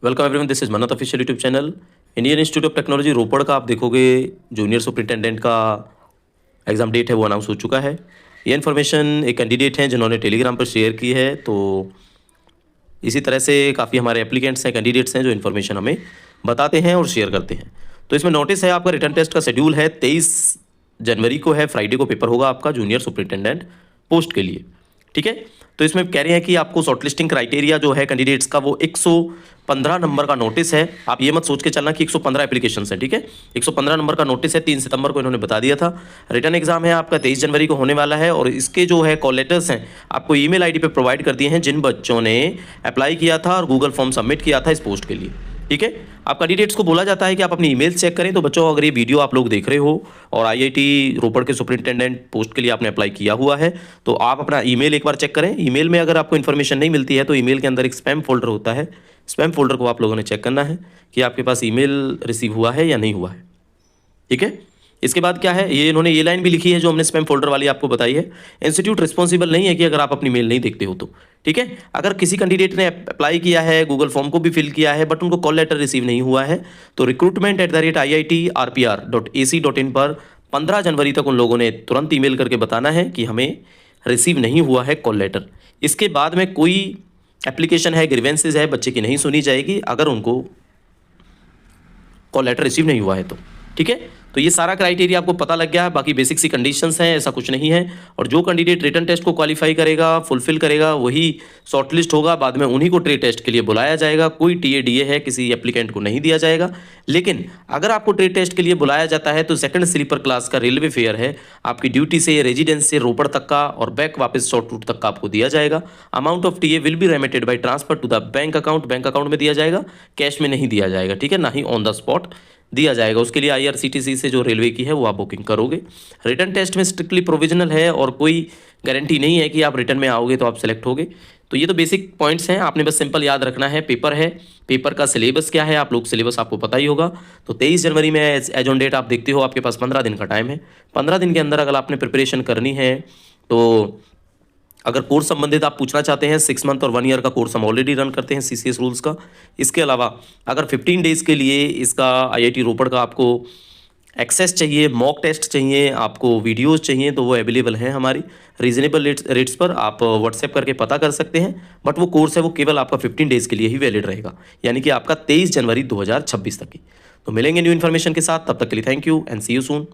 Welcome everyone, this is Mannat official YouTube channel. Indian institute of technology Ropar का आप देखोगे junior superintendent का exam date है वो अनाउंस हो चुका है। ये इन्फॉर्मेशन एक कैंडिडेट हैं जिन्होंने टेलीग्राम पर शेयर की है। तो इसी तरह से काफ़ी हमारे एप्लीकेंट्स हैं, कैंडिडेट्स हैं जो इन्फॉर्मेशन हमें बताते हैं और शेयर करते हैं। तो इसमें नोटिस है, आपका रिटर्न टेस्ट का शेड्यूल है 23 जनवरी को है, फ्राइडे को पेपर होगा आपका जूनियर सुपरिटेंडेंट पोस्ट के लिए। ठीक है, तो इसमें कह रहे हैं कि आपको शॉर्टलिस्टिंग क्राइटेरिया जो है कैंडिडेट्स का वो 115 नंबर का नोटिस है। आप ये मत सोच के चलना कि 115 एप्लीकेशन है। ठीक है, 115 नंबर का नोटिस है, 3 सितंबर को इन्होंने बता दिया था। रिटर्न एग्जाम है आपका 23 जनवरी को होने वाला है और इसके जो है कॉल लेटर्स हैं आपको ईमेल आईडी पे प्रोवाइड कर दिए हैं जिन बच्चों ने अप्लाई किया था और गूगल फॉर्म सबमिट किया था इस पोस्ट के लिए। ठीक है, आप कैंडिडेट्स को बोला जाता है कि आप अपनी ईमेल चेक करें। तो बच्चों, अगर ये वीडियो आप लोग देख रहे हो और आईआईटी रोपड़ के सुपरिटेंडेंट पोस्ट के लिए आपने अप्लाई किया हुआ है तो आप अपना ईमेल एक बार चेक करें। ईमेल में अगर आपको इन्फॉर्मेशन नहीं मिलती है तो ईमेल के अंदर एक स्पैम फोल्डर होता है, स्पैम फोल्डर को आप लोगों ने चेक करना है कि आपके पास ईमेल रिसीव हुआ है या नहीं हुआ है। ठीक है, इसके बाद क्या है, ये इन्होंने ये लाइन भी लिखी है जो हमने स्पैम फोल्डर वाली आपको बताई है। इंस्टीट्यूट रिस्पॉन्सिबल नहीं है कि अगर आप अपनी मेल नहीं देखते हो तो। ठीक है, अगर किसी कैंडिडेट ने अप्लाई किया है, गूगल फॉर्म को भी फिल किया है बट उनको कॉल लेटर रिसीव नहीं हुआ है तो recruitment@iitrpr.ac.in पर 15 जनवरी तक उन लोगों ने तुरंत ईमेल करके बताना है कि हमें रिसीव नहीं हुआ है कॉल लेटर। इसके बाद में कोई एप्लीकेशन है, ग्रीवेंसेज है, बच्चे की नहीं सुनी जाएगी अगर उनको कॉल लेटर रिसीव नहीं हुआ है तो। ठीक है, तो ये सारा क्राइटेरिया आपको पता लग गया है। बाकी बेसिक सी कंडीशंस हैं, ऐसा कुछ नहीं है। और जो कैंडिडेट रिटन टेस्ट को क्वालिफाई करेगा, फुलफिल करेगा, वही शॉर्टलिस्ट होगा। बाद में उन्हीं को ट्रे टेस्ट के लिए बुलाया जाएगा। कोई टीए डीए है किसी एप्लीकेंट को नहीं दिया जाएगा। लेकिन अगर आपको ट्रे टेस्ट के लिए बुलाया जाता है तो सेकंड स्लीपर क्लास का रेलवे फेयर है आपकी ड्यूटी से रेजिडेंस से रोपड़ तक का और बैक वापस शॉर्ट रूट तक का आपको दिया जाएगा। Amount of TA will be remitted by transfer to the bank account. Bank account में दिया जाएगा, कैश में नहीं दिया जाएगा। ठीक है, ना ही ऑन द स्पॉट दिया जाएगा। उसके लिए आईआरसीटीसी से जो रेलवे की है वो आप बुकिंग करोगे। रिटर्न टेस्ट में स्ट्रिक्टली प्रोविजनल है और कोई गारंटी नहीं है कि आप रिटर्न में आओगे तो आप सेलेक्ट होगे। तो ये तो बेसिक पॉइंट्स हैं, आपने बस सिंपल याद रखना है। पेपर है, पेपर का सिलेबस क्या है, आप लोग सिलेबस आपको पता ही होगा। तो 23 जनवरी में एज ऑन डेट आप देखते हो आपके पास 15 दिन का टाइम है। 15 दिन के अंदर अगर आपने प्रिपरेशन करनी है तो अगर कोर्स संबंधित आप पूछना चाहते हैं, 6 मंथ और 1 ईयर का कोर्स हम ऑलरेडी रन करते हैं सीसीएस रूल्स का। इसके अलावा अगर 15 डेज़ के लिए इसका आईआईटी रोपड़ का आपको एक्सेस चाहिए, मॉक टेस्ट चाहिए, आपको वीडियोस चाहिए तो वो अवेलेबल हैं हमारी रीजनेबल रेट्स पर। आप व्हाट्सएप करके पता कर सकते हैं। बट वो कोर्स है वो केवल आपका 15 डेज़ के लिए ही वैलिड रहेगा, यानी कि आपका 23 जनवरी 2026 तक ही। तो मिलेंगे न्यू इन्फॉर्मेशन के साथ, तब तक के लिए thank you and see you soon.